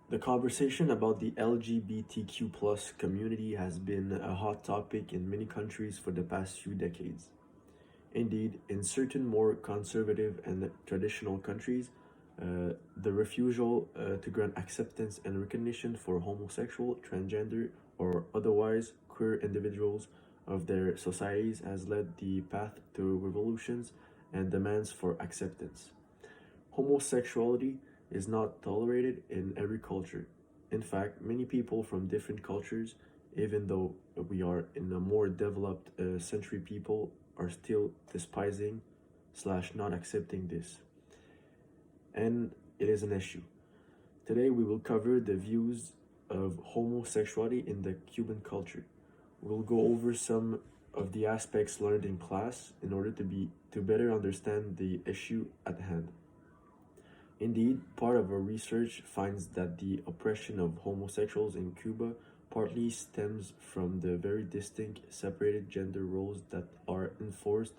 The conversation about the LGBTQ plus community has been a hot topic in many countries for the past few decades. Indeed, in certain more conservative and traditional countries, the refusal to grant acceptance and recognition for homosexual, transgender, or otherwise queer individuals of their societies has led the path to revolutions and demands for acceptance. Homosexuality is not tolerated in every culture. In fact, many people from different cultures, even though we are in a more developed century, people are still despising slash not accepting this. And it is an issue. Today we will cover the views of homosexuality in the Cuban culture. We'll go over some of the aspects learned in class in order to better understand the issue at hand. Indeed, part of our research finds that the oppression of homosexuals in Cuba partly stems from the very distinct separated gender roles that are enforced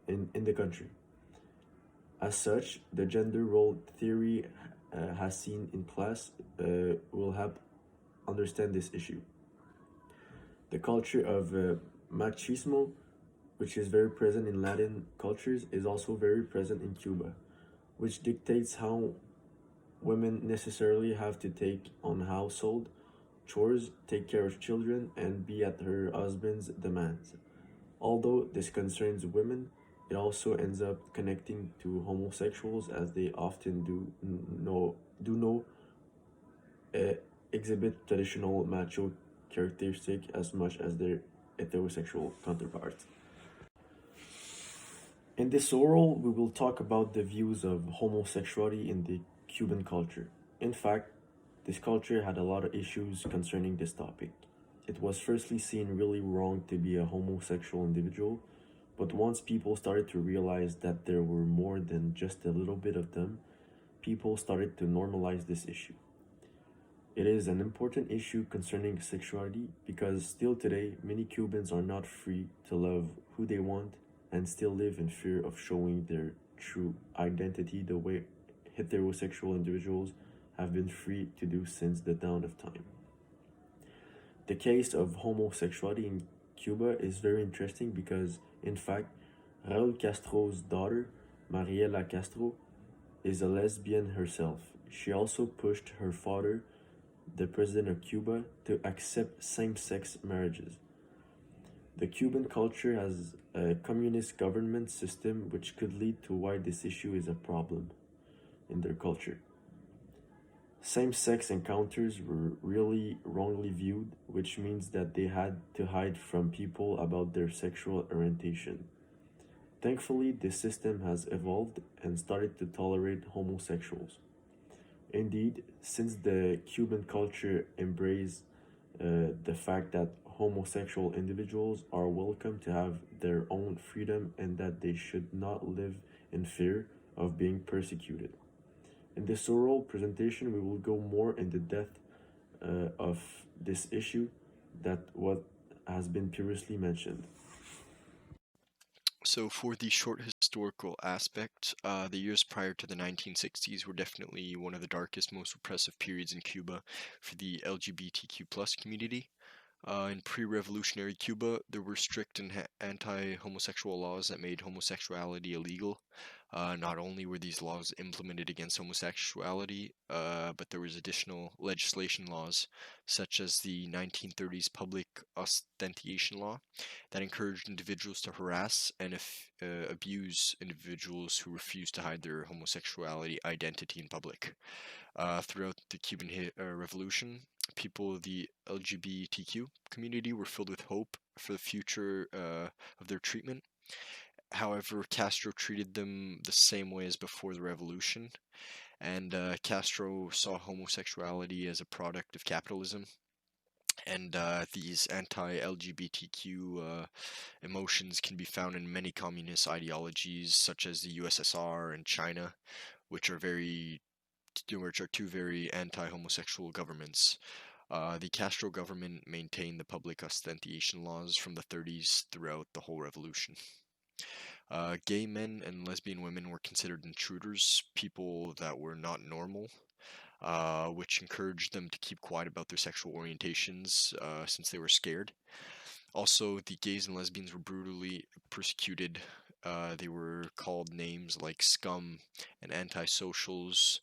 in the country. As such, the gender role theory has seen in class will help understand this issue. The culture of machismo, which is very present in Latin cultures, is also very present in Cuba, which dictates how women necessarily have to take on household chores, take care of children, and be at her husband's demands. Although this concerns women, it also ends up connecting to homosexuals as they often do know uh, exhibit traditional macho characteristic as much as their heterosexual counterparts. In this oral, we will talk about the views of homosexuality in the Cuban culture. In fact, this culture had a lot of issues concerning this topic. It was firstly seen really wrong to be a homosexual individual, but once people started to realize that there were more than just a little bit of them, people started to normalize this issue. It is an important issue concerning sexuality because still today, many Cubans are not free to love who they want and still live in fear of showing their true identity the way heterosexual individuals have been free to do since the dawn of time. The case of homosexuality in Cuba is very interesting because, in fact, Raul Castro's daughter, Mariela Castro, is a lesbian herself. She also pushed her father, the president of Cuba, to accept same sex marriages. The Cuban culture has a communist government system which could lead to why this issue is a problem in their culture. Same sex encounters were really wrongly viewed, which means that they had to hide from people about their sexual orientation. Thankfully, this system has evolved and started to tolerate homosexuals. Indeed, since the Cuban culture embraced the fact that homosexual individuals are welcome to have their own freedom and that they should not live in fear of being persecuted. In this oral presentation, we will go more into depth of this issue that what has been previously mentioned. So, for the short historical aspect, the years prior to the 1960s were definitely one of the darkest, most repressive periods in Cuba for the LGBTQ plus community. In pre-revolutionary Cuba, there were strict and anti-homosexual laws that made homosexuality illegal. Not only were these laws implemented against homosexuality, but there was additional legislation laws, such as the 1930s Public Ostentation Law, that encouraged individuals to harass and abuse individuals who refused to hide their homosexuality identity in public. Throughout the Cuban Revolution, people of the LGBTQ community were filled with hope for the future of their treatment. However, Castro treated them the same way as before the revolution, and Castro saw homosexuality as a product of capitalism. And these anti-LGBTQ emotions can be found in many communist ideologies, such as the USSR and China, which are two very anti-homosexual governments. The Castro government maintained the public ostentation laws from the 30s throughout the whole revolution. Gay men and lesbian women were considered intruders, people that were not normal. which encouraged them to keep quiet about their sexual orientations since they were scared. Also, the gays and lesbians were brutally persecuted. They were called names like scum and antisocials,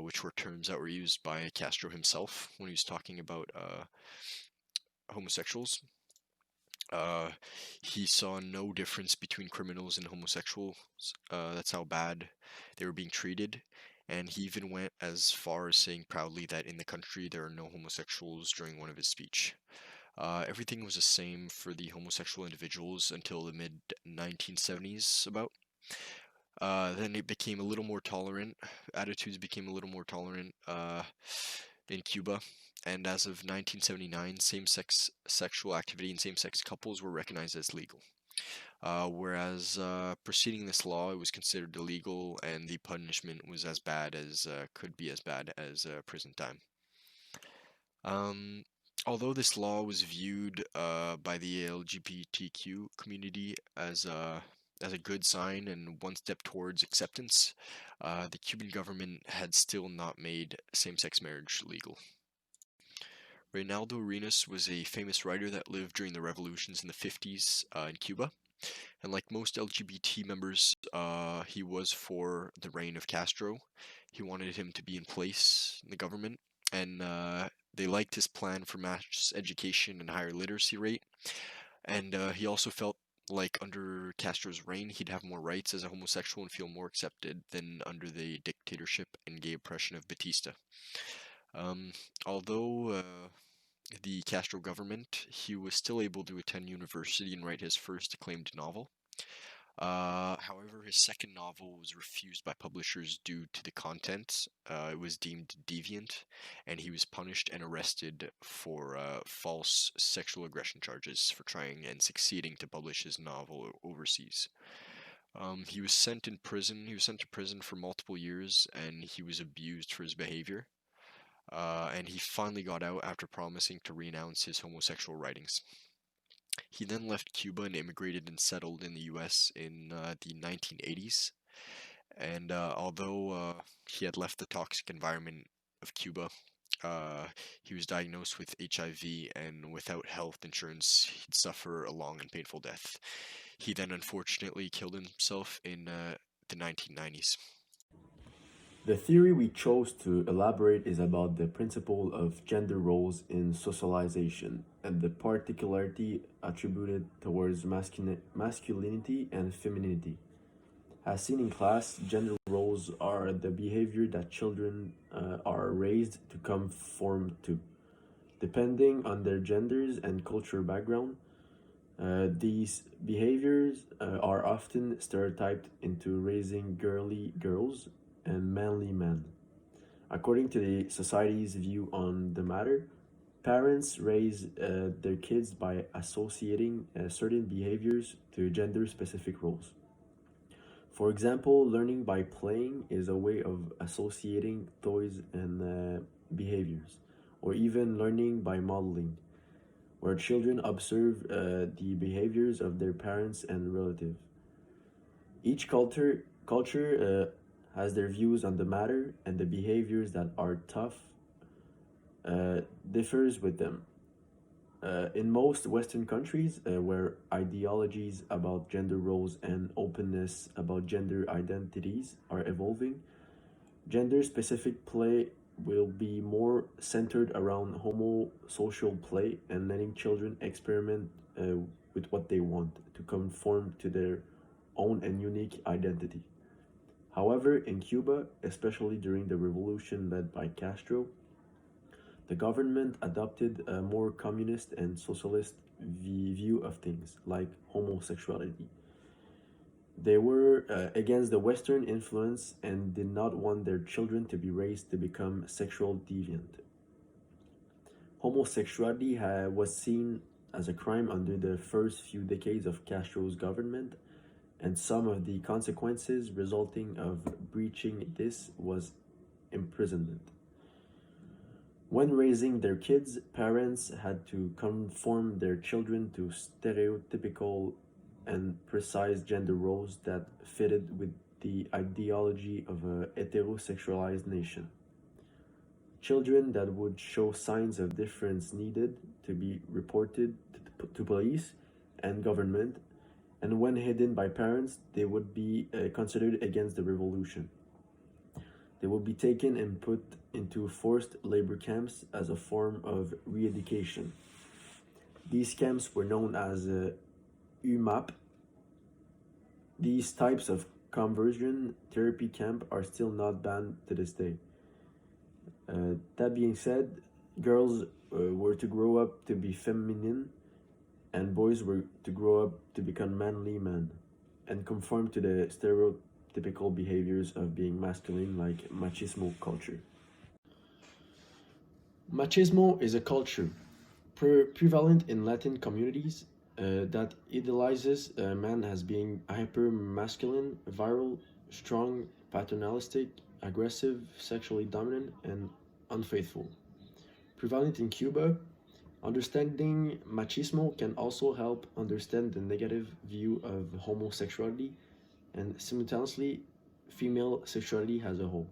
which were terms that were used by Castro himself when he was talking about homosexuals. Uh, he saw no difference between criminals and homosexuals. That's how bad they were being treated. And he even went as far as saying proudly that in the country there are no homosexuals during one of his speech. Everything was the same for the homosexual individuals until the mid 1970s, about. Then it became a little more tolerant. Attitudes became a little more tolerant in Cuba. And as of 1979, same sex sexual activity in same sex couples were recognized as legal. Whereas preceding this law, it was considered illegal, and the punishment was as bad as could be as bad as prison time. Um, Although this law was viewed by the LGBTQ community as a good sign and one step towards acceptance, the Cuban government had still not made same-sex marriage legal. Reinaldo Arenas was a famous writer that lived during the revolutions in the 50s in Cuba. And like most LGBT members, he was for the reign of Castro. He wanted him to be in place in the government, and they liked his plan for mass education and higher literacy rate. And he also felt like under Castro's reign, he'd have more rights as a homosexual and feel more accepted than under the dictatorship and gay oppression of Batista. Um, although the Castro government, he was still able to attend university and write his first acclaimed novel. However, his second novel was refused by publishers due to the content. It was deemed deviant, and he was punished and arrested for false sexual aggression charges for trying and succeeding to publish his novel overseas. He was sent in prison. He was sent to prison for multiple years, and he was abused for his behavior. And he finally got out after promising to renounce his homosexual writings. He then left Cuba and immigrated and settled in the US in the 1980s. And although he had left the toxic environment of Cuba, uh, he was diagnosed with HIV, and without health insurance, he'd suffer a long and painful death. He then unfortunately killed himself in the 1990s. The theory we chose to elaborate is about the principle of gender roles in socialization and the particularity attributed towards masculinity and femininity. As seen in class, gender roles are the behavior that children are raised to conform to. Depending on their genders and cultural background, these behaviors are often stereotyped into raising girly girls and manly men. According to the society's view on the matter, parents raise their kids by associating certain behaviors to gender specific roles. For example, learning by playing is a way of associating toys and behaviors, or even learning by modeling, where children observe the behaviors of their parents and relatives. Each culture has their views on the matter, and the behaviors that are tough differs with them. In most Western countries, where ideologies about gender roles and openness about gender identities are evolving, gender specific play will be more centered around homosocial play and letting children experiment with what they want to conform to their own and unique identity. However, in Cuba, especially during the revolution led by Castro, the government adopted a more communist and socialist view of things, like homosexuality. They were against the Western influence and did not want their children to be raised to become sexual deviant. Homosexuality was seen as a crime under the first few decades of Castro's government, and some of the consequences resulting of breaching this was imprisonment. When raising their kids, parents had to conform their children to stereotypical and precise gender roles that fitted with the ideology of a heterosexualized nation. Children that would show signs of difference needed to be reported to police and government, and when hidden by parents, they would be considered against the revolution. They would be taken and put into forced labor camps as a form of re education. These camps were known as UMAP. These types of conversion therapy camp are still not banned to this day. That being said, girls were to grow up to be feminine, and boys were to grow up to become manly men and conform to the stereotypical behaviors of being masculine, like machismo culture. Machismo is a culture prevalent in Latin communities that idealizes a man as being hyper masculine, virile, strong, paternalistic, aggressive, sexually dominant, and unfaithful. Prevalent in Cuba, understanding machismo can also help understand the negative view of homosexuality and simultaneously female sexuality as a whole.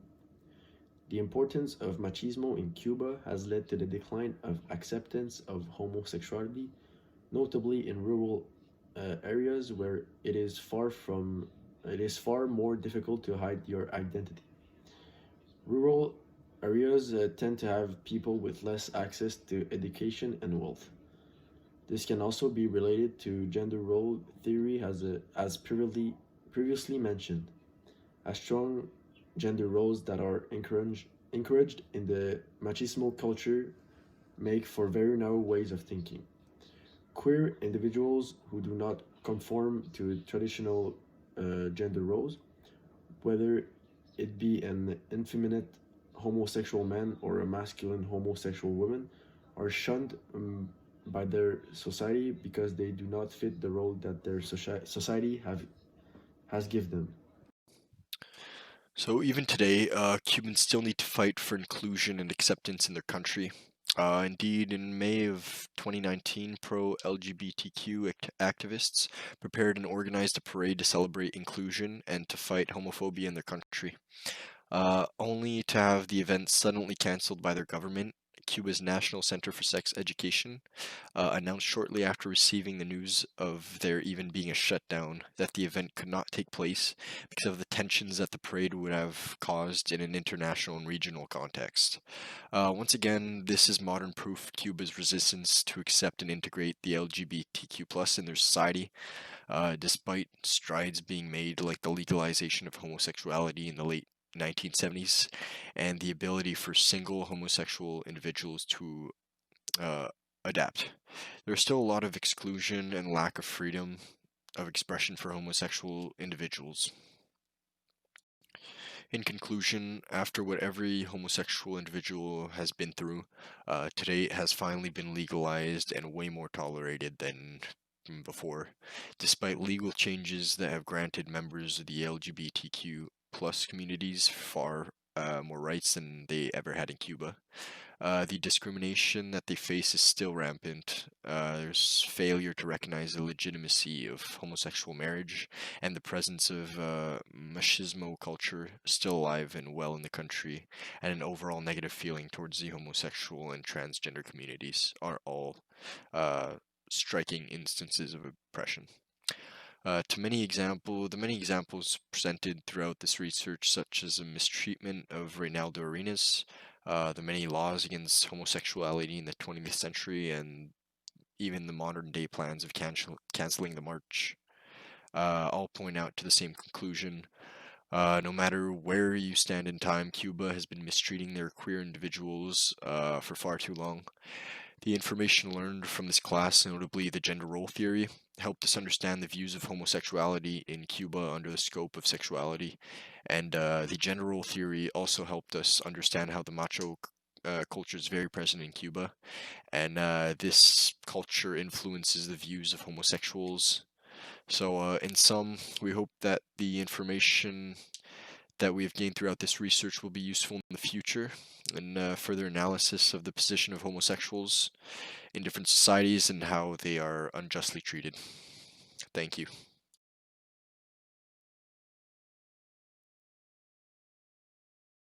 The importance of machismo in Cuba has led to the decline of acceptance of homosexuality, notably in rural areas where it is far more difficult to hide your identity. Rural areas tend to have people with less access to education and wealth. This can also be related to gender role theory as previously mentioned, as strong gender roles that are encouraged in the machismo culture make for very narrow ways of thinking. Queer individuals who do not conform to traditional gender roles, whether it be an effeminate homosexual man or a masculine homosexual woman, are shunned by their society because they do not fit the role that their society has given them. So even today, Cubans still need to fight for inclusion and acceptance in their country. Indeed, in May of 2019, pro-LGBTQ activists prepared and organized a parade to celebrate inclusion and to fight homophobia in their country, only to have the event suddenly canceled by their government. Cuba's National Center for Sex Education announced shortly after receiving the news of there even being a shutdown that the event could not take place because of the tensions that the parade would have caused in an international and regional context. Once again, this is modern proof of Cuba's resistance to accept and integrate the LGBTQ plus in their society, despite strides being made like the legalization of homosexuality in the late 1970s and the ability for single homosexual individuals to uh, adapt. There's still a lot of exclusion and lack of freedom of expression for homosexual individuals. In conclusion, after what every homosexual individual has been through, today it has finally been legalized and way more tolerated than before, despite legal changes that have granted members of the LGBTQ plus communities far more rights than they ever had in Cuba. The discrimination that they face is still rampant. There's failure to recognize the legitimacy of homosexual marriage, and the presence of machismo culture still alive and well in the country, and an overall negative feeling towards the homosexual and transgender communities are all uh, striking instances of oppression. The many examples presented throughout this research, such as the mistreatment of Reynaldo Arenas, the many laws against homosexuality in the 20th century, and even the modern day plans of canceling the march, all point out to the same conclusion. No matter where you stand in time, Cuba has been mistreating their queer individuals for far too long. The information learned from this class, notably the gender role theory, helped us understand the views of homosexuality in Cuba under the scope of sexuality. And the gender role theory also helped us understand how the macho culture is very present in Cuba. And this culture influences the views of homosexuals. So, in sum, we hope that the information that we have gained throughout this research will be useful in the future in further analysis of the position of homosexuals in different societies and how they are unjustly treated. Thank you.